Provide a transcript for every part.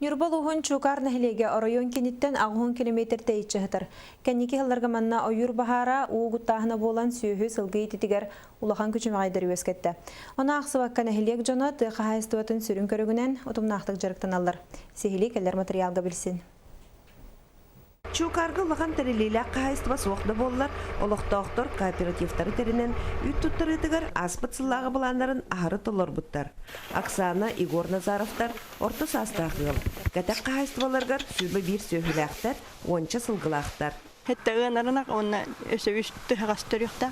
Нюрбалуғын чукар нәхілеге оройон кенеттен ағуын километр тәйітші хытыр. Кәнеке хылларға манна ойыр бахара уғыттағына болан сүйі сылғы ететігер улахан күчім ғайдар өскетті. Она ақсываққа нәхілек жоны тұйқа хайыстуатын сүрін көрігінен ұтымнақтық жарықтан алыр. Сехілі кәлер материалға білсін. Чукарга лаган терелиле кайстыба соқды боллар, олоқтоқтор кооперативтары теринен үт туттырытыгар аспыт сыллағы буланларын ахары толор буттар. Оксана, Игор Назаровтар орто састағыл. Кәтәк кайстыбаларгар сүбі бир сөйхіләқтар, онча сылғылақтар. Хетта ынарынақ онна өсі үсті ғастырықты.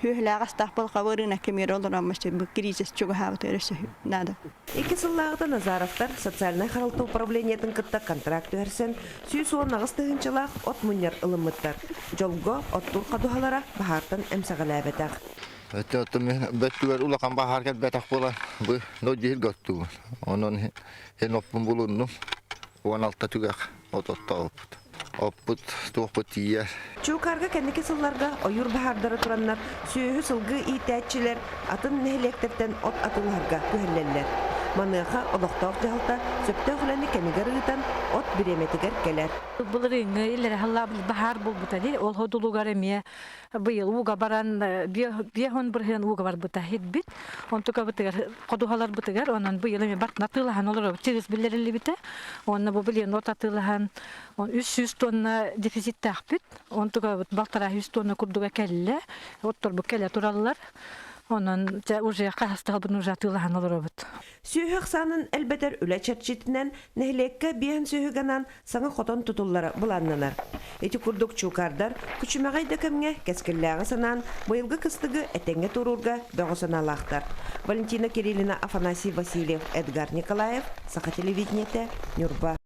Хүйләғастақ бұл қабырына кемер олырамысы бұл кризис чуға хабыты өрісі нады. Екі сыллағыда Назаровтар социальный қаралты управлениятын кытта контракт өрсен, сүй суын ағыстығынчылақ от мұнер ылымыттар. Жолго оттур қадуғалара бахартан әмсағаләбетақ. Бәттігер ұлақан бахаркет бәтақ бола бұл нөдейіл көттігін. Оның хен оппын бұлынным, оған алта түгәк ототта оппыт. Оппыт, туқпыт тия. Чукарга кәнеке сылларга ойыр бахардары тураннар, сүйі сылғы итәтчілер атын нәхелектерден от атыларға күхеллелер. Маныға олықтауқ жағылта сөпті ғыланы кәнегер ұйтан от біреметігер келер. Бұл реңі илері халла бахар бұл бұтады, ол ғодылуғар әме бұйыл ұға баран бейхон бірген ұға бар бұта хет біт. Он тұқа бұтығар, қодуғалар бұтығар, онан бұйыл әме бартын атылыған олар тегіз білерілі біті. Онна бұл білен от атылыған 300 тонна дефицит тақ біт. Он тұқа балтара 100 тонна күрдіға кәлі, оттор бұл кәлі тұралылар. Onun уже қағыстығы бұны жатылыған олар өбіт. Сүйі қсанын әлбәтер үлі чәрчетінен нәхілекке бейін сүйі ғанан саңы қотон тұтылары бұланнанар. Эти күрдік чукардар күчімағайды кәмге кәскілләғы санан бұйылғы кыстығы әтенге тұрурға бөғі саналақтар. Валентина Кириллина, Афанасий Васильев, Эдгар Николаев, Саха телевидениеті, Нюрба.